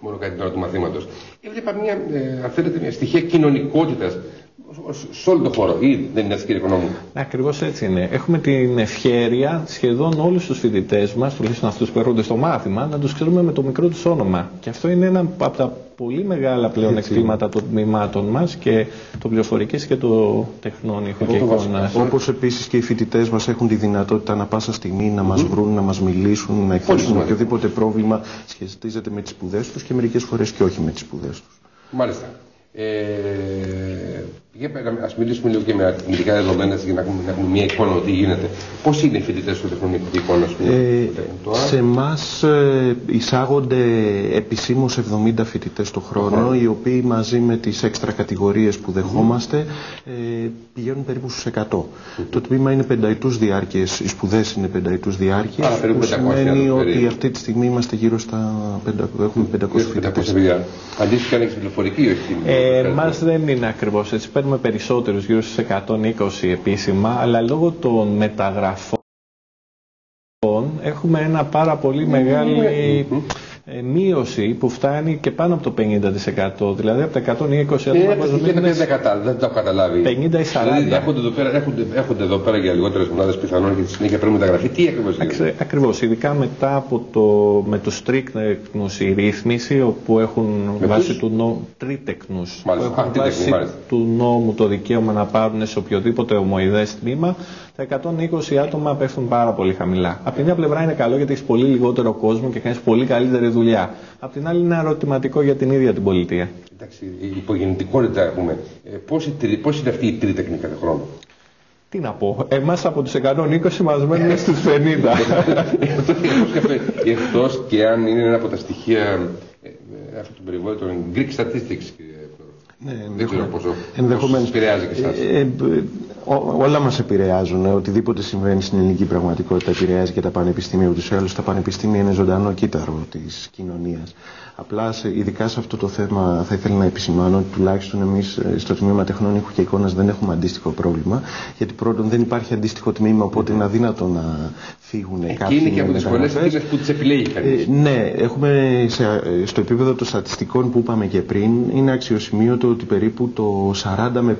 μόνο κάτι την ώρα του μαθήματος. Έβλεπα αν θέλετε, μια στοιχεία κοινωνικότητας σε όλο τον χώρο, ή δεν είναι έτσι, κύριε Οικονόμου? Ακριβώς έτσι είναι. Έχουμε την ευχέρεια σχεδόν όλους τους φοιτητές μας, τουλάχιστον αυτούς που έρχονται στο μάθημα, να τους ξέρουμε με το μικρό τους όνομα. Και αυτό είναι ένα από τα πολύ μεγάλα πλεονεκτήματα των τμήματων μας, και το πληροφορικής και το τεχνών ηχοκεϊκών. Όπως επίσης και οι φοιτητές μας έχουν τη δυνατότητα να πάσα στιγμή να μας βρουν, να μας μιλήσουν, να εκθέσουν οποιοδήποτε πρόβλημα σχετίζεται με τις σπουδές τους, και μερικές φορές και όχι με τις σπουδές τους. Μάλιστα. Ας μιλήσουμε λίγο και με αριθμητικά δεδομένα για να έχουμε μια εικόνα τι γίνεται. Πώς είναι οι φοιτητές στο τεχνικό εικόνα, σε εμάς εισάγονται επισήμως 70 φοιτητές το χρόνο, οι οποίοι μαζί με τις έξτρα κατηγορίες που δεχόμαστε πηγαίνουν περίπου στους 100. Το τμήμα είναι πενταετούς διάρκειες, οι σπουδές είναι πενταετούς διάρκειες, που σημαίνει ότι αυτή τη στιγμή είμαστε γύρω στα 500, έχουμε 500 φοιτητές. Αντίστοιχα, αν έχεις πληροφορική ή όχι? Μας δεν είναι ακριβώς έτσι. Παίρνουμε περισσότερους, γύρω στους 120 επίσημα, αλλά λόγω των μεταγραφών έχουμε ένα πάρα πολύ μεγάλη μείωση που φτάνει και πάνω από το 50%. Δηλαδή από τα 120 άτομα δεν το έχω καταλάβει. 50 ή 40. Δηλαδή έρχονται εδώ πέρα για λιγότερες μονάδες πιθανόν και στη συνέχεια πρέπει μεταγραφή. Τι ακριβώς είναι? Ακριβώς. Ειδικά μετά από με τους τρίτεκνους η ρύθμιση, όπου έχουν βάσει του νόμου τρίτεκνους, του νόμου το δικαίωμα να πάρουν σε οποιοδήποτε ομοειδές τμήμα, τα 120 άτομα πέφτουν πάρα πολύ χαμηλά. Απ' την μια πλευρά είναι καλό γιατί έχει πολύ λιγότερο κόσμο και κάνει πολύ καλύτερη δουλειά. Απ' την άλλη είναι ερωτηματικό για την ίδια την πολιτεία. Εντάξει, η υπογεννητικότητα έχουμε. Πώς είναι αυτή η τρίτεκνη κάθε χρόνο? Τι να πω, εμάς από τους 120 μας μένουν στους 50. Εκτός και αν είναι ένα από τα στοιχεία αυτού του περιβόλου των Greek Statistics. Δεν ξέρω πόσο επηρεάζει και εσάς. Όλα μας επηρεάζουν. Οτιδήποτε συμβαίνει στην ελληνική πραγματικότητα επηρεάζει και τα πανεπιστήμια. Ούτως ή άλλως τα πανεπιστήμια είναι ζωντανό κύτταρο της κοινωνίας. Απλά, ειδικά σε αυτό το θέμα, θα ήθελα να επισημάνω ότι τουλάχιστον εμείς στο τμήμα τεχνών ήχου και εικόνας δεν έχουμε αντίστοιχο πρόβλημα. Γιατί πρώτον δεν υπάρχει αντίστοιχο τμήμα, οπότε είναι αδύνατο να φύγουν κάποιοι. Είναι και από τις σχολές εκείνες που τις επιλέγει κανείς. Ναι, έχουμε στο επίπεδο των στατιστικών που είπαμε και πριν, είναι αξιοσημείωτο ότι περίπου το 40 με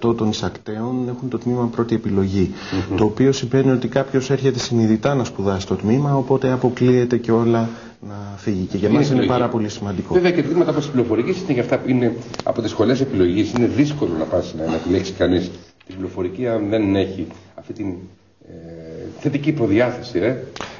50% των εισακτέων έχουν το τμήμα πρώτη επιλογή. Το οποίο σημαίνει ότι κάποιος έρχεται συνειδητά να σπουδάσει στο τμήμα, οπότε αποκλείεται και όλα να φύγει. Και για μας είναι πάρα πολύ σημαντικό. Βέβαια και τμήματα όπως η πληροφορική είναι για αυτά που είναι από τις σχολές επιλογής. Είναι δύσκολο να πας να επιλέξει κανείς την πληροφορική αν δεν έχει αυτή την θετική προδιάθεση.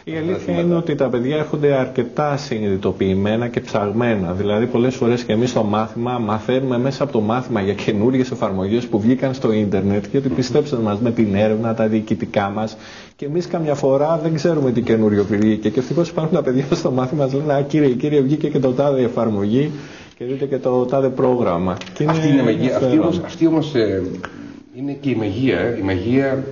Η αλήθεια είναι ότι τα παιδιά έρχονται αρκετά συνειδητοποιημένα και ψαγμένα. Δηλαδή, πολλές φορές και εμείς στο μάθημα μαθαίνουμε μέσα από το μάθημα για καινούργιες εφαρμογές που βγήκαν στο ίντερνετ. Γιατί πιστέψτε μας, με την έρευνα, τα διοικητικά μας, και εμείς καμιά φορά δεν ξέρουμε τι καινούριο βγήκε. Και ευτυχώς υπάρχουν τα παιδιά στο μάθημα μας λένε: κύριε, βγήκε και το τάδε εφαρμογή και δείτε και το τάδε πρόγραμμα. Και αυτή είναι μαγεία. Αυτή όμως είναι και η μαγεία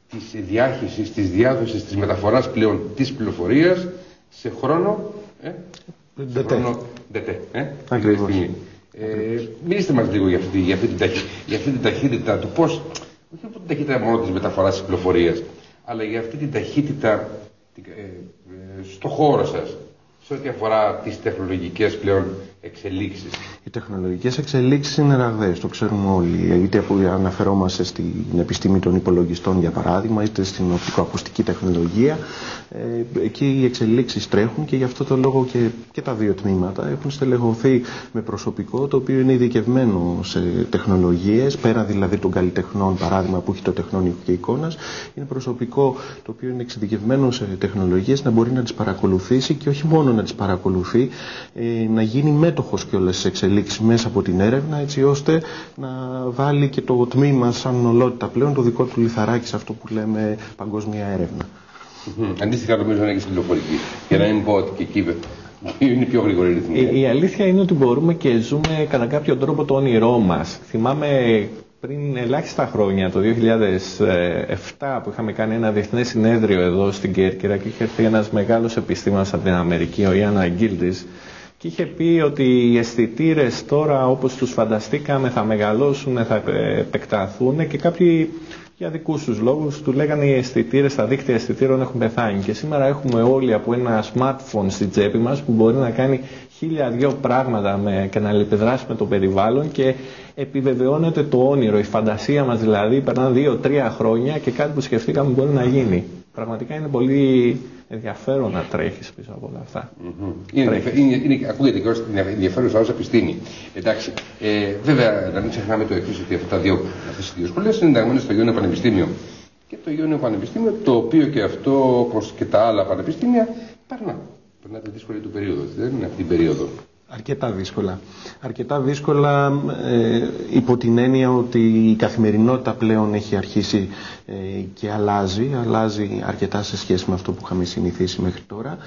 της διάχυσης, της διάδοσης, της μεταφοράς πλέον της πληροφορίας σε χρόνο Ακριβώς. Μιλήστε μας λίγο για αυτή την ταχύτητα του πώς, όχι από την ταχύτητα μόνο της μεταφοράς της πληροφορίας, αλλά για αυτή την ταχύτητα στο χώρο σας, σε ό,τι αφορά τις τεχνολογικές πλέον εξελίξεις. Οι τεχνολογικές εξελίξεις είναι ραγδαίες, το ξέρουμε όλοι. Είτε αναφερόμαστε στην επιστήμη των υπολογιστών, για παράδειγμα, είτε στην οπτικοακουστική τεχνολογία. Εκεί οι εξελίξεις τρέχουν και γι' αυτό το λόγο και τα δύο τμήματα έχουν στελεχωθεί με προσωπικό το οποίο είναι ειδικευμένο σε τεχνολογίες, πέρα δηλαδή των καλλιτεχνών, παράδειγμα, που έχει το τεχνών ήχου και εικόνας. Είναι προσωπικό το οποίο είναι εξειδικευμένο σε τεχνολογίες, να μπορεί να τις παρακολουθήσει και όχι μόνο να τις παρακολουθεί, να γίνει μέτοχος και όλες τις εξελίξεις μέσα από την έρευνα, έτσι ώστε να βάλει και το τμήμα σαν ολότητα πλέον το δικό του λιθαράκι σε αυτό που λέμε παγκόσμια έρευνα. Αντίστοιχα νομίζω να έχει στην πληροφορική. Για να μην πω ότι και εκεί είναι πιο γρήγορη η ρυθμία. Η αλήθεια είναι ότι μπορούμε και ζούμε κατά κάποιο τρόπο το όνειρό μας. Θυμάμαι πριν ελάχιστα χρόνια, το 2007, που είχαμε κάνει ένα διεθνές συνέδριο εδώ στην Κέρκυρα και είχε έρθει ένας μεγάλος επιστήμονας από την Αμερική, ο Ιάννα Αγγίλτης, και είχε πει ότι οι αισθητήρες τώρα όπως τους φανταστήκαμε θα μεγαλώσουν, θα επεκταθούν, και κάποιοι για δικούς τους λόγους του λέγανε οι αισθητήρες, τα δίκτυα αισθητήρων έχουν πεθάνει. Και σήμερα έχουμε όλοι από ένα smartphone στη τσέπη μας που μπορεί να κάνει 1002 πράγματα και να αλληλεπιδράσει με το περιβάλλον και επιβεβαιώνεται το όνειρο, η φαντασία μας δηλαδή, περνάνε 2-3 χρόνια και κάτι που σκεφτήκαμε μπορεί να γίνει. Πραγματικά είναι πολύ ενδιαφέρον να τρέχεις πίσω από όλα αυτά. Ακούγεται και ως ενδιαφέρουσα ως επιστήμη. Εντάξει, βέβαια να μην ξεχνάμε το εξής, ότι αυτές οι δύο σχολές είναι ενταγμένες στο Ιόνιο Πανεπιστήμιο. Και το Ιόνιο Πανεπιστήμιο, το οποίο και αυτό, όπως και τα άλλα πανεπιστήμια, περνά τη δύσκολη του περίοδο. Δεν είναι αυτή την περίοδο. Αρκετά δύσκολα. Αρκετά δύσκολα υπό την έννοια ότι η καθημερινότητα πλέον έχει αρχίσει και αλλάζει αρκετά σε σχέση με αυτό που είχαμε συνηθίσει μέχρι τώρα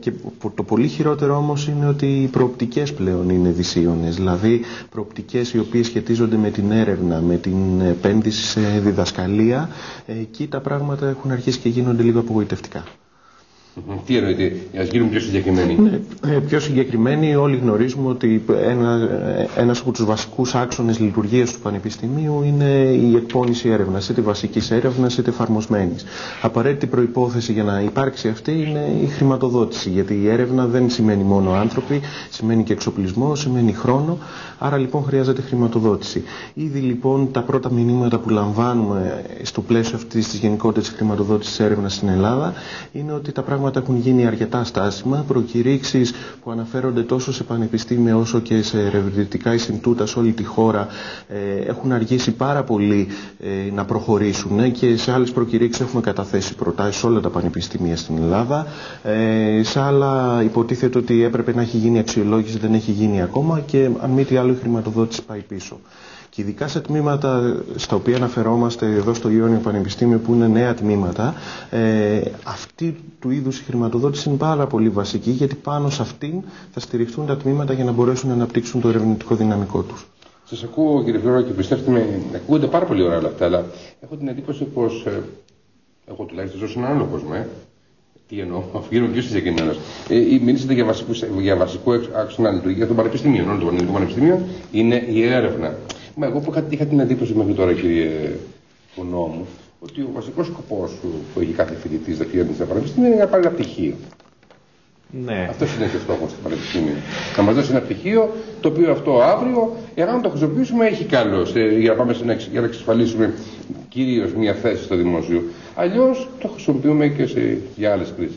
και το πολύ χειρότερο όμως είναι ότι οι προοπτικές πλέον είναι δυσίωνες, δηλαδή προοπτικές οι οποίες σχετίζονται με την έρευνα, με την επένδυση σε διδασκαλία, εκεί τα πράγματα έχουν αρχίσει και γίνονται λίγο απογοητευτικά. Τι εννοείται, για να γίνουμε πιο συγκεκριμένοι. Πιο συγκεκριμένοι, όλοι γνωρίζουμε ότι ένας από τους βασικούς άξονες λειτουργίας του Πανεπιστημίου είναι η εκπόνηση έρευνας, είτε βασικής έρευνας είτε εφαρμοσμένης. Απαραίτητη προϋπόθεση για να υπάρξει αυτή είναι η χρηματοδότηση, γιατί η έρευνα δεν σημαίνει μόνο άνθρωποι, σημαίνει και εξοπλισμό, σημαίνει χρόνο, άρα λοιπόν χρειάζεται χρηματοδότηση. Ήδη λοιπόν τα πρώτα μηνύματα που λαμβάνουμε στο πλαίσιο αυτής της γενικότερης χρηματοδότησης έρευνας στην Ελλάδα είναι ότι τα πράγματα έχουν γίνει αρκετά στάσιμα. Προκηρύξεις που αναφέρονται τόσο σε πανεπιστήμια όσο και σε ερευνητικά Ινστιτούτα σε όλη τη χώρα έχουν αργήσει πάρα πολύ να προχωρήσουν και σε άλλες προκηρύξεις έχουμε καταθέσει προτάσεις σε όλα τα πανεπιστήμια στην Ελλάδα. Σε άλλα υποτίθεται ότι έπρεπε να έχει γίνει αξιολόγηση, δεν έχει γίνει ακόμα και αν μη τι άλλο η χρηματοδότηση πάει πίσω. Και ειδικά σε τμήματα στα οποία αναφερόμαστε εδώ στο Ιόνιο Πανεπιστήμιο που είναι νέα τμήματα, αυτή του είδους η χρηματοδότηση είναι πάρα πολύ βασική γιατί πάνω σε αυτήν θα στηριχθούν τα τμήματα για να μπορέσουν να αναπτύξουν το ερευνητικό δυναμικό τους. Σας ακούω κύριε Φλόρα και πιστέψτε με, ακούγονται πάρα πολύ ωραία όλα αυτά, αλλά έχω την εντύπωση πως εγώ τουλάχιστον ζω σε έναν άλλο κόσμο. Τι εννοώ, αφού γίνω πιο συγκεκριμένος. Μιλήσατε για βασικό άξονα λειτουργία των πανεπιστημίων. Όλων των ελληνικών πανεπιστημίων είναι η έρευνα. Μα εγώ είχα την εντύπωση μέχρι τώρα, κύριε Φωνό μου, ότι ο βασικός σκοπός που έχει κάθε φοιτητής δευτεριάτης στα πανεπιστήμια είναι να πάρει ένα πτυχίο. Ναι. Αυτό είναι και ο στόχος του πανεπιστήμιου. Να μας δώσει ένα πτυχίο, το οποίο αυτό αύριο, εάν το χρησιμοποιήσουμε, έχει καλώς για να εξασφαλίσουμε κυρίως μια θέση στο δημόσιο. Αλλιώς το χρησιμοποιούμε και για άλλες κρίσεις.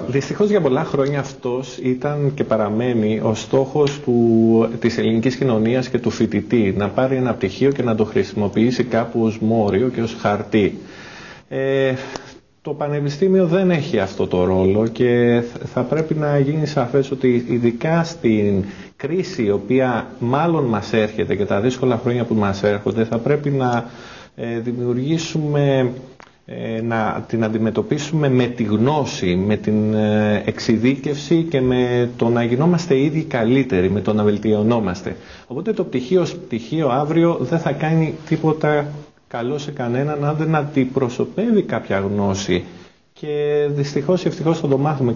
Δυστυχώς για πολλά χρόνια αυτός ήταν και παραμένει ο στόχος της ελληνικής κοινωνίας και του φοιτητή, να πάρει ένα πτυχίο και να το χρησιμοποιήσει κάπου ως μόριο και ως χαρτί. Το Πανεπιστήμιο δεν έχει αυτό το ρόλο και θα πρέπει να γίνει σαφές ότι ειδικά στην κρίση η οποία μάλλον μας έρχεται και τα δύσκολα χρόνια που μας έρχονται θα πρέπει να δημιουργήσουμε, να την αντιμετωπίσουμε με τη γνώση, με την εξειδίκευση και με το να γινόμαστε ήδη καλύτεροι, με το να βελτιωνόμαστε. Οπότε το πτυχίο ως πτυχίο αύριο δεν θα κάνει τίποτα καλό σε κανέναν αν δεν αντιπροσωπεύει κάποια γνώση και δυστυχώς ή ευτυχώς θα το μάθουμε.